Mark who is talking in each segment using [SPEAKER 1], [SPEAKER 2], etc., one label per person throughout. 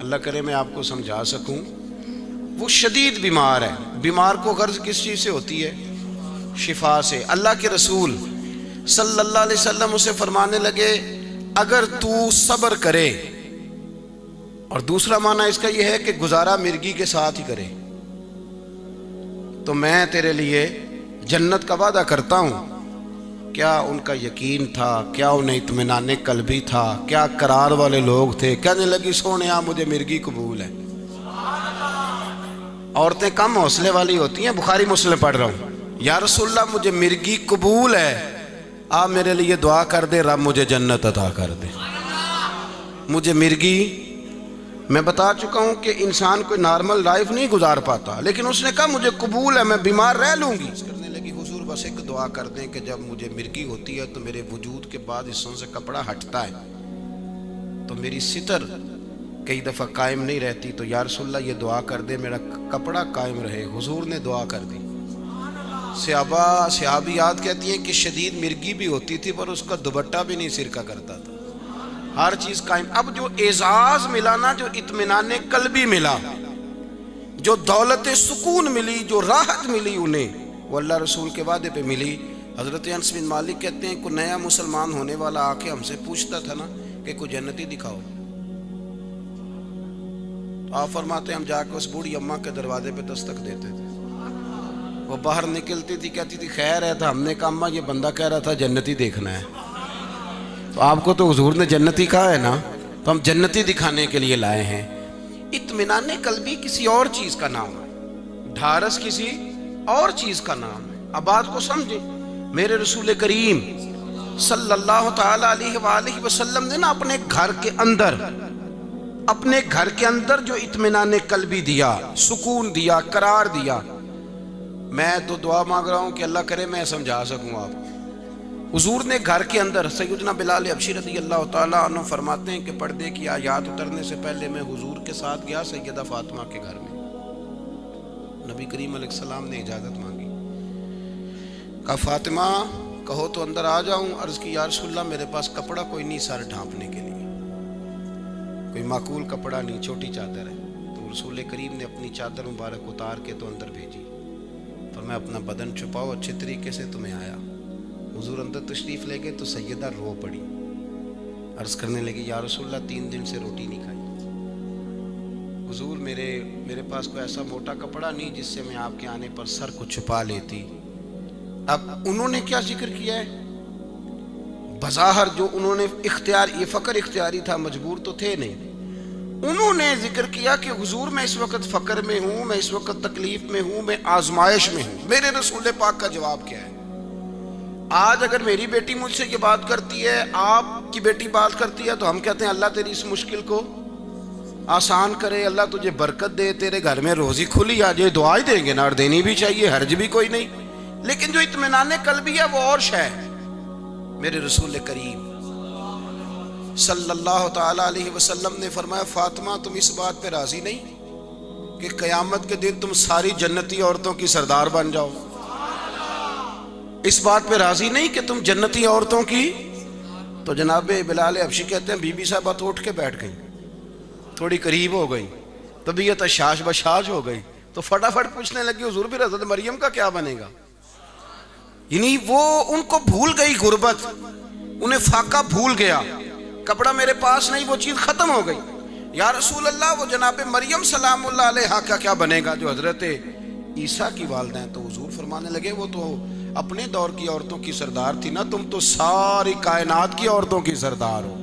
[SPEAKER 1] अल्लाह करे मैं आपको समझा सकूं। वो शदीद बीमार है, बीमार को गर्ज किस चीज़ से होती है? शिफा से। अल्लाह के रसूल सल्लल्लाहु अलैहि वसल्लम उसे फरमाने लगे अगर तू सब्र करे, और दूसरा माना इसका यह है कि गुजारा मिर्गी के साथ ही करे, तो मैं तेरे लिए जन्नत का वादा करता हूं। क्या उनका यकीन था, क्या उन्हें इत्मीनान कल्बी था, क्या करार वाले लोग थे। कहने लगी सोनिया मुझे मिर्गी कबूल है। औरतें कम हौसले वाली होती हैं, बुखारी मुस्लिम पढ़ रहा हूं। या रसूलल्लाह मुझे मिर्गी कबूल है, आप मेरे लिए दुआ कर दे, रब मुझे जन्नत अता कर दे। मुझे मिर्गी, मैं बता चुका हूं कि इंसान कोई नॉर्मल लाइफ नहीं गुजार पाता, लेकिन उसने कहा मुझे कबूल है, मैं बीमार रह लूंगी। करने लगी हुजूर बस एक दुआ कर दें कि जब मुझे मिर्गी होती है तो मेरे वजूद के बाद हिस्सों से कपड़ा हटता है तो मेरी सितर कई दफ़ा कायम नहीं रहती, तो या रसूलल्लाह ये दुआ कर दे मेरा कपड़ा कायम रहे। हुजूर ने दुआ कर दी। सहाबियात कहती हैं कि शदीद मिर्गी भी होती थी पर उसका दुपट्टा भी नहीं सिरका करता था, हर चीज कायम। अब जो एजाज मिला ना, जो इत्मीनान कल्बी मिला, जो दौलत सुकून मिली, जो राहत मिली उन्हें, वो अल्लाह रसूल के वादे पे मिली। हजरत अनस बिन मालिक कहते हैं कोई नया मुसलमान होने वाला आके हमसे पूछता था ना कि कोई जन्नती दिखाओ, तो आप फरमाते हम जाकर उस बूढ़ी अम्मा के दरवाजे पे दस्तक देते थे। वो बाहर निकलती थी, कहती थी खैर है। था हमने कहा अम्मा ये बंदा कह रहा था जन्नती देखना है, तो आपको तो हुजूर ने जन्नती कहा है ना, तो हम जन्नती दिखाने के लिए लाए हैं। इत्मीनान कल्बी किसी और चीज का नाम है, ढारस किसी और चीज का नाम है। अब बात को समझे, मेरे रसूल करीम सल्लल्लाहु ताला अलैहि वसल्लम ने ना अपने घर के अंदर जो इत्मीनान कल्बी दिया, सुकून दिया, करार दिया, मैं तो दुआ मांग रहा हूं कि अल्लाह करे मैं समझा सकूं आपको। हुजूर ने घर के अंदर, सैयदना बिलाल हबशी रज़ी अल्लाह ताला अन्हु फरमाते हैं कि पर्दे की आयत उतरने से पहले मैं हुजूर के साथ गया सैयदा फातिमा के घर में। नबी करीम अलैहिस्सलाम ने इजाजत मांगी, कहा फातिमा कहो तो अंदर आ जाऊं। अर्ज की या रसूलल्लाह मेरे पास कपड़ा कोई नहीं सर ढांपने के लिए, कोई माकूल कपड़ा नहीं, छोटी चादर है। तो रसूल करीम ने अपनी चादर मुबारक उतार के तो अंदर भेजी, तो मैं अपना बदन छुपाओ अच्छे तरीके से, तुम्हें आया। हुजूर अंदर तशरीफ ले गए तो सैयदा रो पड़ी, अर्ज करने लगी या रसूलल्लाह 3 दिन से रोटी नहीं खाई। हुजूर मेरे पास कोई ऐसा मोटा कपड़ा नहीं जिससे मैं आपके आने पर सर को छुपा लेती। अब उन्होंने क्या जिक्र किया है, बज़ाहिर जो उन्होंने इख्तियार, ये फ़क्र इख्तियारी था, मजबूर तो थे नहीं। उन्होंने जिक्र किया कि हुजूर मैं इस वक्त फ़क्र में हूँ, मैं इस वक्त तकलीफ में हूँ, मैं आजमाइश में हूँ। मेरे रसूल पाक का जवाब क्या है? आज अगर मेरी बेटी मुझसे ये बात करती है, आपकी बेटी बात करती है, तो हम कहते हैं अल्लाह तेरी इस मुश्किल को आसान करे, अल्लाह तुझे बरकत दे, तेरे घर में रोजी खुली आ जाए। दुआ ही देंगे ना, और देनी भी चाहिए, हर्ज भी कोई नहीं। लेकिन जो इत्मीनान कल्बी है वो और शय। मेरे रसूल करीम सल्लल्लाहु ताला अलैहि वसल्लम ने फरमाया फातिमा तुम इस बात पे राजी नहीं कि कयामत के दिन तुम सारी जन्नती औरतों की सरदार बन जाओ? इस बात पे राजी नहीं कि तुम जन्नती औरतों की? तो जनाब बिलाल हबशी कहते हैं बीबी साहबा तो उठ के बैठ गई, थोड़ी करीब हो गई, तबीयत शाश बशाश हो गई, तो फटाफट पूछने लगी हुजूर भी हज़रत मरियम का क्या बनेगा? यानी वो उनको भूल गई गुर्बत, उन्हें फाका भूल गया, कपड़ा मेरे पास नहीं, वो चीज खत्म हो गई। या रसूल अल्लाह वो जनाब मरियम सलामुल्लाह अलैहा का क्या बनेगा जो हजरत ईसा की वालिदा हैं? तो हुजूर फरमाने लगे वो तो अपने दौर की औरतों की सरदार थी ना, तुम तो सारी कायनात की औरतों की सरदार हो,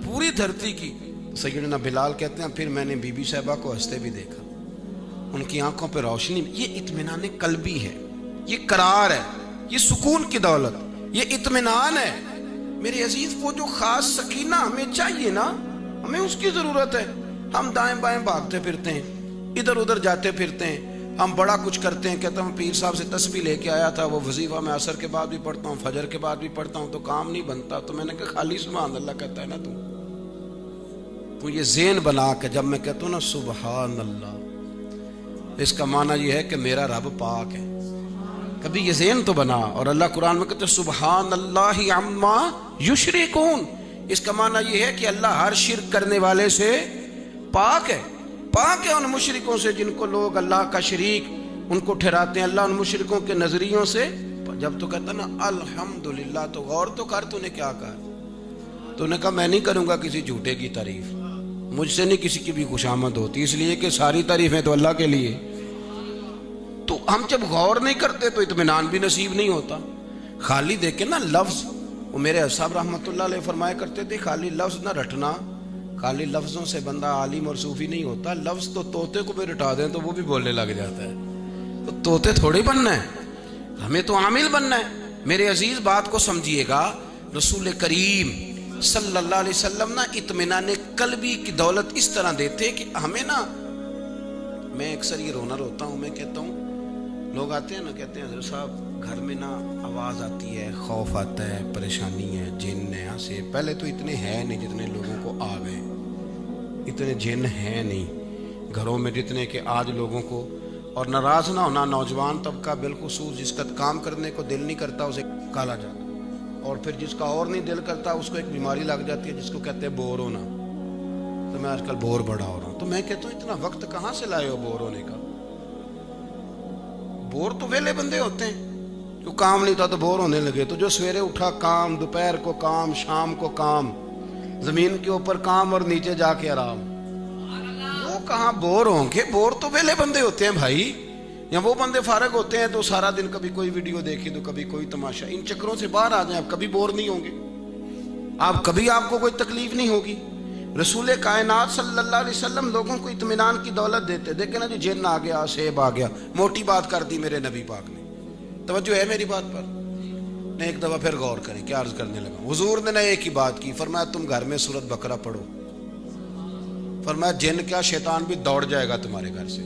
[SPEAKER 1] पूरी धरती की। सैयदना बिलाल कहते हैं फिर मैंने बीबी साहबा को हंसते भी देखा, उनकी आंखों पर रोशनी। ये इत्मीनान कल्बी है, ये करार है, ये सुकून की दौलत, ये इत्मीनान है। मेरे अजीज वो जो खास सकीना हमें चाहिए ना, हमें उसकी जरूरत है। हम दाएं बाएं भागते फिरते हैं, इधर उधर जाते फिरते हैं, हम बड़ा कुछ करते हैं। कहता हूँ पीर साहब से तस्बीह लेके आया था, वो वजीफा मैं असर के बाद भी पढ़ता हूँ, फजर के बाद भी पढ़ता हूँ, तो काम नहीं बनता। तो मैंने कहा खाली सुभान अल्लाह कहता है ना तू ये ज़ेन बना के, जब मैं कहता हूँ ना सुभान अल्लाह, इसका माना ये है कि मेरा रब पाक है। कभी ये ज़ेन तो बना। और अल्लाह कुरान में कहते हैं सुभान अल्लाहि अम्मा युशरिकून, इसका माना ये है कि अल्लाह हर शिर्क करने वाले से पाक है, पाक है उन मुशरिकों से जिनको लोग अल्लाह का शरीक उनको ठहराते हैं। अल्लाह उन मुशरिकों के नजरियों से, जब तो कहता ना अल्हम्दुलिल्लाह, तो गौर तो कर, तूने क्या कहा? तूने कहा मैं नहीं करूंगा किसी झूठे की तारीफ, मुझसे नहीं किसी की भी खुशामद होती, इसलिए कि सारी तारीफें तो अल्लाह के लिए। तो हम जब गौर नहीं करते तो इत्मीनान भी नसीब नहीं होता। खाली देखे ना लफ्ज, वो मेरे साहब रहमतुल्लाह अलैह फरमाया करते थे, खाली लफ्ज ना रटना, खाली लफ्जों से बंदा आलिम और सूफी नहीं होता। लफ्ज तो तोते को भी रटा दें तो वो भी बोलने लग जाता है। तो तोते थोड़ी बनना है, हमें तो आमिल बनना है। मेरे अजीज बात को समझिएगा, रसूल करीम सल्लल्लाहु अलैहि वसल्लम ना इत्मीनान कल्बी की दौलत इस तरह देते कि हमें ना, मैं अक्सर ये रोता हूँ, मैं कहता हूँ, लोग आते हैं ना, कहते हैं हज़रत साहब घर में ना आवाज़ आती है, खौफ आता है, परेशानी है, जिन है, यहाँ से पहले तो इतने हैं नहीं जितने लोगों को आ गए, इतने जिन हैं नहीं घरों में जितने कि आज लोगों को। और नाराज़ ना होना, नौजवान तबका बिलखुसूस जिसका काम करने को दिल नहीं करता उसे काला जाता, और फिर जिसका और नहीं दिल करता उसको एक बीमारी लग जाती है जिसको कहते हैं बोर होना। तो मैं आजकल बोर बड़ा हो रहा हूँ, तो मैं कहता हूँ इतना वक्त कहाँ से लाए हो बोर होने का? बोर तो वेले बंदे होते हैं, जो काम नहीं था तो बोर होने लगे। तो जो सवेरे उठा काम, दोपहर को काम, शाम को काम, जमीन के ऊपर काम और नीचे जाके आराम, वो कहाँ बोर होंगे? बोर तो वेले बंदे होते हैं भाई, या वो बंदे फारग होते हैं तो सारा दिन कभी कोई वीडियो देखी तो कभी कोई तमाशा। इन चक्करों से बाहर आ जाए, आप कभी बोर नहीं होंगे, आप कभी आपको कोई तकलीफ नहीं होगी। रसूल कायनात सल्लल्लाहु अलैहि वसल्लम लोगों को इत्मीनान की दौलत देते। देखे ना जी, जिन्न आ गया, सेब आ गया, मोटी बात कर दी मेरे नबी पाक ने। तवज्जो है मेरी बात पर? नहीं, एक दफा फिर गौर करें, क्या अर्ज करने लगा। हुजूर ने ना एक ही बात की, फरमाया तुम घर में सूरत बकरा पढ़ो, फरमाया जिन क्या शैतान भी दौड़ जाएगा तुम्हारे घर से।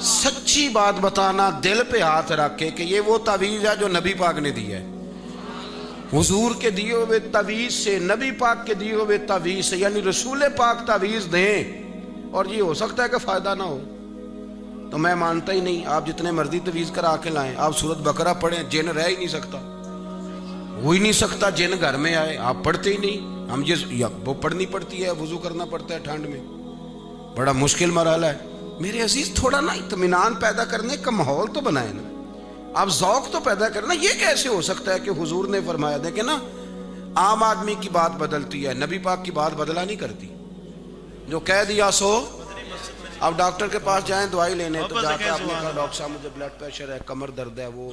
[SPEAKER 1] सच्ची बात बताना, दिल पे हाथ रख के कि ये वो तावीज है जो नबी पाक ने दी है। हुजूर के दिए हुए तावीज से, नबी पाक के दिए हुए तावीज से, यानी रसूल पाक तावीज दें और ये हो सकता है कि फायदा ना हो, तो मैं मानता ही नहीं। आप जितने मर्जी तवीज करा के लाएं, आप सूरत बकरा पढ़ें, जिन रह ही नहीं सकता, हो ही नहीं सकता जिन घर में आए। आप पढ़ते ही नहीं, हम ये वो पढ़नी पड़ती है, वजू करना पड़ता है ठंड में, बड़ा मुश्किल मरहला है। मेरे अजीज थोड़ा ना इत्मीनान पैदा करने का माहौल तो बनाए ना, आप ज़ौक़ तो पैदा करना। ये कैसे हो सकता है कि हुजूर ने फरमाया, देखे ना, आम आदमी की बात बदलती है, नबी पाक की बात बदला नहीं करती। जो कह दिया सो, अब डॉक्टर के पास जाएं दवाई लेने, तो जाकर आपने कहा डॉक्टर साहब मुझे ब्लड प्रेशर है, कमर दर्द है, वो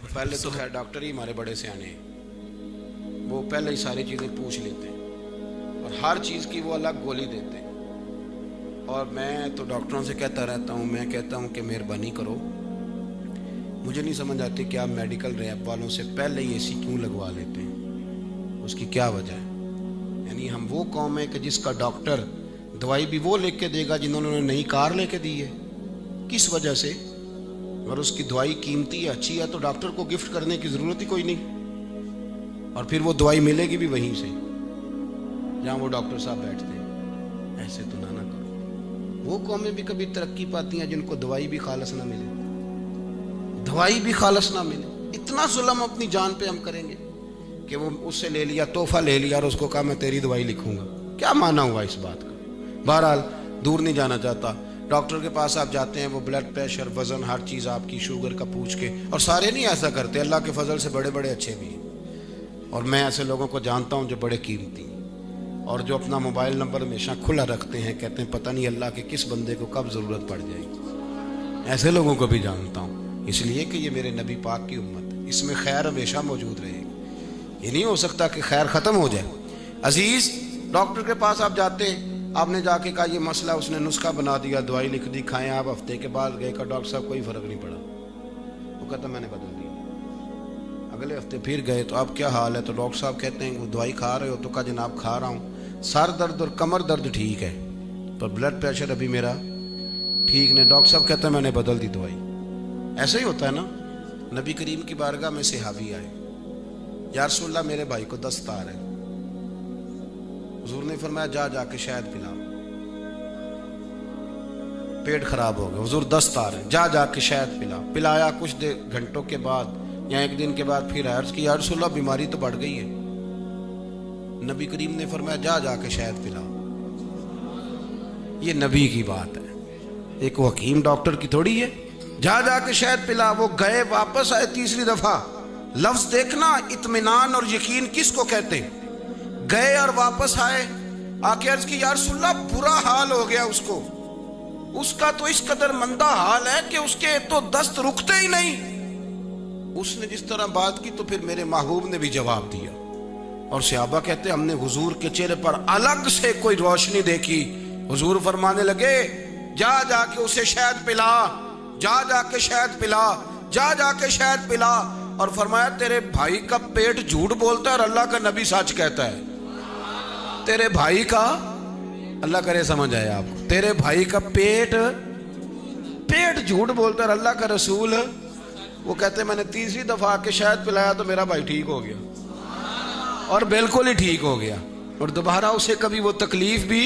[SPEAKER 1] पहले तो खैर डॉक्टर ही हमारे बड़े सियाने हैं, वो पहले ही सारी चीज़ें पूछ लेते हैं और हर चीज़ की वो अलग गोली देते हैं। और मैं तो डॉक्टरों से कहता रहता हूँ, मैं कहता हूँ कि मेहरबानी करो, मुझे नहीं समझ आती कि आप मेडिकल रैप वालों से पहले ही एसी क्यों लगवा लेते हैं, उसकी क्या वजह है? यानी हम वो कौम है कि जिसका डॉक्टर दवाई भी वो लेके देगा जिन्होंने नई कार लेके दी है, किस वजह से? और उसकी दवाई कीमती है, अच्छी है, तो डॉक्टर को गिफ्ट करने की ज़रूरत ही कोई नहीं, और फिर वो दवाई मिलेगी भी वहीं से जहाँ वो डॉक्टर साहब बैठते हैं। ऐसे तो ना करो। वो कौमें भी कभी तरक्की पाती हैं जिनको दवाई भी खालस ना मिले, दवाई भी खालस ना मिले। इतना जुल्म अपनी जान पे हम करेंगे कि वो उससे ले लिया, तोहफा ले लिया और उसको कहा मैं तेरी दवाई लिखूंगा। क्या माना हुआ इस बात का? बहरहाल दूर नहीं जाना चाहता। डॉक्टर के पास आप जाते हैं, वो ब्लड प्रेशर, वजन, हर चीज़ आपकी, शुगर का पूछ के, और सारे नहीं ऐसा करते, अल्लाह के फजल से बड़े बड़े अच्छे भी हैं। और मैं ऐसे लोगों को जानता हूँ जो बड़े कीमती हैं और जो अपना मोबाइल नंबर हमेशा खुला रखते हैं, कहते हैं पता नहीं अल्लाह के किस बंदे को कब ज़रूरत पड़ जाएगी। ऐसे लोगों को भी जानता हूँ, इसलिए कि ये मेरे नबी पाक की उम्मत है, इसमें खैर हमेशा मौजूद रहेगी। ये नहीं हो सकता कि खैर ख़त्म हो जाए। अजीज़, डॉक्टर के पास आप जाते हैं, आपने जाके कहा ये मसला, उसने नुस्खा बना दिया, दवाई लिख दी, खाएं। आप हफ्ते के बाद गए, कहा डॉक्टर साहब कोई फ़र्क नहीं पड़ा, वो कहता मैंने बदल दिया। अगले हफ्ते फिर गए, तो अब क्या हाल है? तो डॉक्टर साहब कहते हैं वो दवाई खा रहे हो? तो कहा जनाब खा रहा हूँ, सर दर्द और कमर दर्द ठीक है, पर ब्लड प्रेशर अभी मेरा ठीक नहीं। डॉक्टर साहब कहते हैं मैंने बदल दी दवाई। ऐसे ही होता है ना। नबी करीम की बारगाह में सहाबी आए, या रसूलल्लाह मेरे भाई को दस्तार है। हुजूर ने फरमाया जा जाके शहद पिला, पेट खराब हो गया। हुजूर दस्तार है, जा जाके शहद पिलाया। कुछ देर घंटों के बाद या एक दिन के बाद फिर अर्ज की, या रसूलल्लाह बीमारी तो बढ़ गई है। नबी करीम ने फरमाया जा जाके शहद पिलाओ। ये नबी की बात है, एक वो हकीम डॉक्टर की थोड़ी है। जा जाके शहद पिला, वो गए वापस आए तीसरी दफा। लफ्ज देखना, इत्मीनान और यकीन किसको कहते हैं। गए और वापस आए, आके अर्ज की, यार सुल्ला बुरा हाल हो गया उसका तो इस कदर मंदा हाल है कि उसके तो दस्त रुकते ही नहीं। उसने जिस तरह बात की तो फिर मेरे महबूब ने भी जवाब दिया। और सहाबा कहते हमने हुजूर के चेहरे पर अलग से कोई रोशनी देखी। हुजूर फरमाने लगे, जा जाके उसे शहद पिला, जा जाके शहद पिला, जा जाके शहद पिला। और फरमाया, तेरे भाई का पेट झूठ बोलता है और अल्लाह का नबी सच कहता है। तेरे भाई का, अल्लाह करे समझ आए आपको, तेरे भाई का पेट झूठ बोलता है और अल्लाह का रसूल, वो कहते मैंने तीसरी दफा आके शहद पिलाया तो मेरा भाई ठीक हो गया, और बिल्कुल ही ठीक हो गया, और दोबारा उसे कभी वो तकलीफ भी।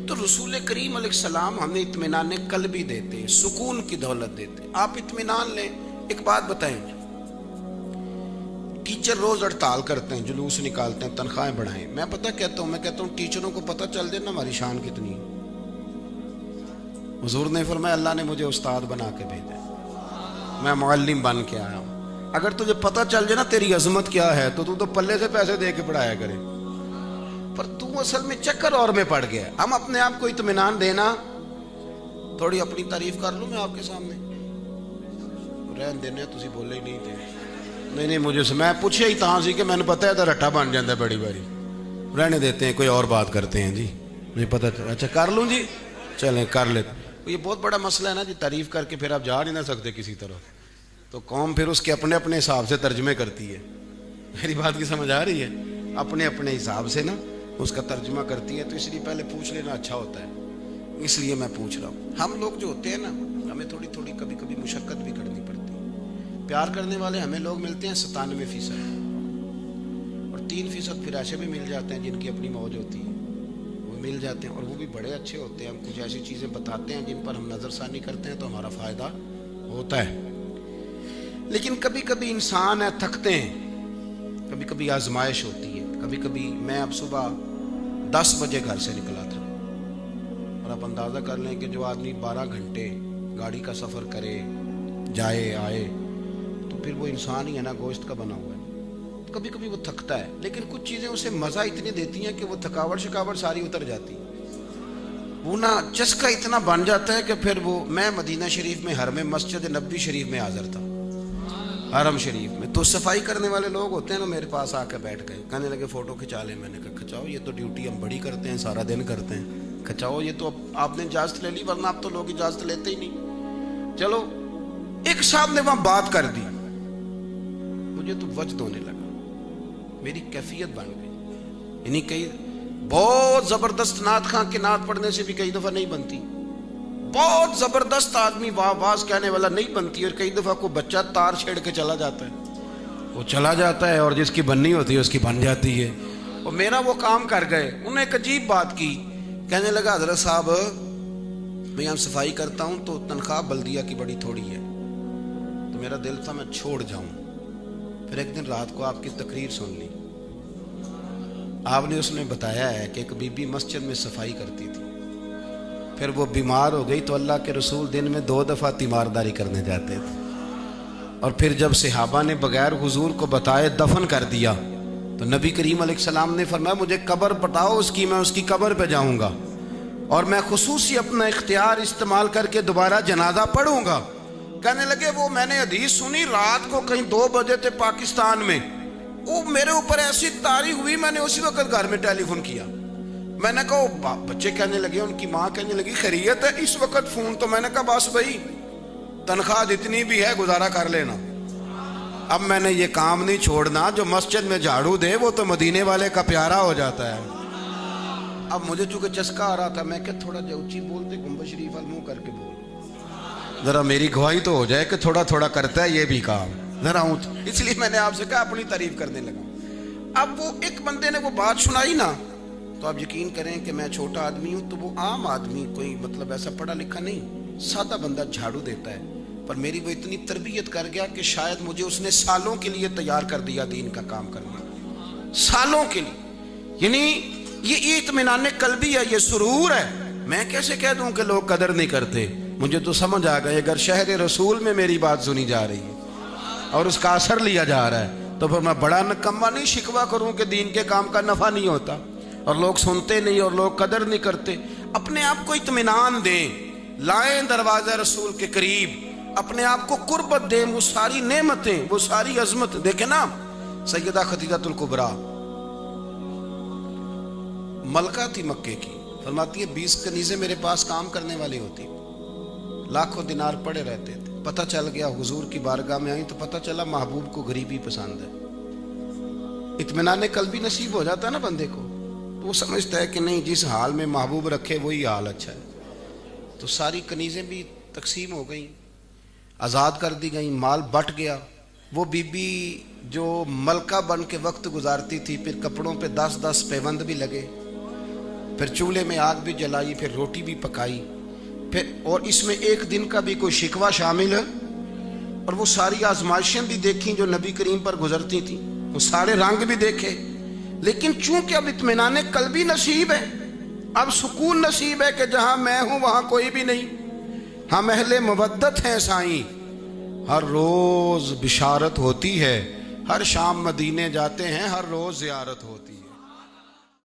[SPEAKER 1] तो रसूल करीम अलैहिस्सलाम हमें इत्मीनान कल्बी देते, सुकून की दौलत देते। आप इत्मीनान लें। एक बात बताएं, टीचर रोज हड़ताल करते हैं, जुलूस निकालते हैं, तनख्वाहें बढ़ाएं। मैं पता कहता हूं, मैं कहता हूं टीचरों को पता चल जाए ना हमारी शान कितनी है। हुजूर ने फरमाया, अल्लाह ने मुझे उस्ताद बना के भेजा, मैं मुअल्लिम बन के आया हूं। अगर तुझे पता चल जाए ना तेरी अजमत क्या है, तो तू तो पल्ले से पैसे दे के पढ़ाया करे, पर तू असल में चक्कर और में पड़ गया। हम अपने आप को इत्मीनान देना। थोड़ी अपनी तारीफ कर लूं मैं आपके सामने, रहन देने, तुसी बोले ही नहीं थे। नहीं, मुझे मैं पूछे ही तां सी कि मैंने पता है तो रट्टा बन जाता है बड़ी बारी। रहने देते हैं, कोई और बात करते हैं जी, नहीं पता। अच्छा कर लूं जी, चलें कर लेते। ये बहुत बड़ा मसला है ना जी, तारीफ करके फिर आप जा नहीं ना सकते किसी तरह, तो कौम फिर उसके अपने अपने हिसाब से तर्जमे करती है। मेरी बात की समझ आ रही है? अपने अपने हिसाब से ना उसका तर्जमा करती है, तो इसलिए पहले पूछ लेना अच्छा होता है। इसलिए मैं पूछ रहा हूँ। हम लोग जो होते हैं ना, हमें थोड़ी थोड़ी कभी कभी मुशक्कत भी करनी पड़ती है। प्यार करने वाले हमें लोग मिलते हैं 97%, और 3% फिर ऐसे भी मिल जाते हैं जिनकी अपनी मौज होती है, वो मिल जाते हैं, और वो भी बड़े अच्छे होते हैं। हम कुछ ऐसी चीज़ें बताते हैं जिन पर हम नज़रसानी करते हैं तो हमारा फ़ायदा होता है। लेकिन कभी कभी इंसान है, थकते हैं, कभी कभी आजमाइश होती है। कभी कभी मैं अब सुबह 10 बजे घर से निकला था, और आप अंदाज़ा कर लें कि जो आदमी 12 घंटे गाड़ी का सफ़र करे, जाए आए, तो फिर वो इंसान ही है ना, गोश्त का बना हुआ है। कभी कभी वो थकता है, लेकिन कुछ चीज़ें उसे मज़ा इतनी देती हैं कि वो थकावट शिकावट सारी उतर जाती है। वो ना चस्का इतना बन जाता है कि फिर वो, मैं मदीना शरीफ में हरम मस्जिद नबी शरीफ में हाज़िर था, हरम शरीफ में। तो सफाई करने वाले लोग होते हैं ना, मेरे पास आकर बैठ गए, कहने लगे फ़ोटो खिंचा ले। मैंने कहा खिंचाओ, ये तो ड्यूटी हम बड़ी करते हैं, सारा दिन करते हैं, खिंचाओ। ये तो आपने इजाज़त ले ली, वरना आप तो लोग इजाज़त लेते ही नहीं। चलो, एक साहब ने वहाँ बात कर दी, मुझे तो वजद होने लगा, मेरी कैफियत बन गई। यानी कई बहुत ज़बरदस्त नात खां के नात पढ़ने से भी कई दफ़ा नहीं बनती, बहुत ज़बरदस्त आदमी वाज कहने वाला नहीं बनती, और कई दफ़ा को बच्चा तार छेड़ के चला जाता है, वो चला जाता है, और जिसकी बननी होती है उसकी बन जाती है। और मेरा वो काम कर गए। उन्होंने एक अजीब बात की, कहने लगा, हज़रत साहब मैं यहाँ सफाई करता हूँ तो तनख्वाह बल्दिया की बड़ी थोड़ी है, तो मेरा दिल था मैं छोड़ जाऊँ। फिर एक दिन रात को आपकी तकरीर सुन ली, आपने उसमें बताया है कि एक बीबी मस्जिद में सफाई करती थी, फिर वो बीमार हो गई तो अल्लाह के रसूल दिन में 2 दफ़ा तीमारदारी करने जाते थे, और फिर जब सहाबा ने बगैर हुजूर को बताए दफन कर दिया, तो नबी करीम अलैहिस्सलाम ने फरमाया, मुझे कब्र बताओ उसकी, मैं उसकी कब्र पे जाऊँगा, और मैं खुसूसी अपना इख्तियार इस्तेमाल करके दोबारा जनाजा पढ़ूँगा। कहने लगे, वो मैंने हदीस सुनी रात को कहीं 2 बजे थे पाकिस्तान में, वो मेरे ऊपर ऐसी तारी हुई, मैंने उसी वक्त घर में टेलीफोन किया। मैंने कहा, बच्चे कहने लगे, उनकी माँ कहने लगी, खैरियत है इस वक्त फ़ोन? तो मैंने कहा, बस भाई तनख्वाह जितनी भी है गुजारा कर लेना, अब मैंने ये काम नहीं छोड़ना। जो मस्जिद में झाड़ू दे वो तो मदीने वाले का प्यारा हो जाता है। अब मुझे चूंकि चस्का आ रहा था, मैं क्या थोड़ा ऊंची बोलते, गुंबद शरीफ वाल मुंह करके बोल, जरा मेरी गवाही तो हो जाए कि थोड़ा थोड़ा करता है ये भी काम, जरा ऊंच। इसलिए मैंने आपसे कहा, अपनी तारीफ करने लगा। अब वो एक बंदे ने वो बात सुनाई ना, तो आप यकीन करें कि मैं छोटा आदमी हूँ, तो वो आम आदमी, कोई मतलब ऐसा पढ़ा लिखा नहीं, सादा बंदा झाड़ू देता है, पर मेरी वो इतनी तरबियत कर गया कि शायद मुझे उसने सालों के लिए तैयार कर दिया दीन का काम करने, सालों के लिए। यानी ये इत्मीनान कल्बी है, ये सुरूर है। मैं कैसे कह दूं कि लोग कदर नहीं करते? मुझे तो समझ आ गई, अगर शहर रसूल में मेरी बात सुनी जा रही है और उसका असर लिया जा रहा है, तो फिर मैं बड़ा नकम्मा नहीं शिकवा करूं कि दीन के काम का नफा नहीं होता और लोग सुनते नहीं और लोग कदर नहीं करते। अपने आप को इत्मीनान दें, लाएं दरवाजा रसूल के करीब, अपने आप को कुर्बत दें। वो सारी नेमतें, वो सारी अजमत देखें ना। सैयदा खदीजतुल कुबरा मलका थी मक्के की, फरमाती है 20 कनीज़ें मेरे पास काम करने वाली होती, लाखों दिनार पड़े रहते थे। पता चल गया, हुजूर की बारगाह में आई तो पता चला महबूब को गरीबी पसंद है। इत्मीनान कल्बी नसीब हो जाता है ना बंदे को, तो वो समझता है कि नहीं, जिस हाल में महबूब रखे वही हाल अच्छा है। तो सारी कनीज़ें भी तकसीम हो गई, आज़ाद कर दी गई, माल बट गया। वो बीबी जो मलका बन के वक्त गुजारती थी, फिर कपड़ों पे 10-10 पैबंद भी लगे, फिर चूल्हे में आग भी जलाई, फिर रोटी भी पकाई, फिर और इसमें एक दिन का भी कोई शिकवा शामिल है। और वो सारी आजमाइशें भी देखी जो नबी करीम पर गुजरती थी, वो सारे रंग भी देखे। लेकिन चूंकि अब इत्मीनान कल्बी नसीब है, अब सुकून नसीब है कि जहां मैं हूं वहां कोई भी नहीं, हम अहले मवद्दत हैं साईं। हर रोज बिशारत होती है, हर शाम मदीने जाते हैं, हर रोज ज़ियारत होती है।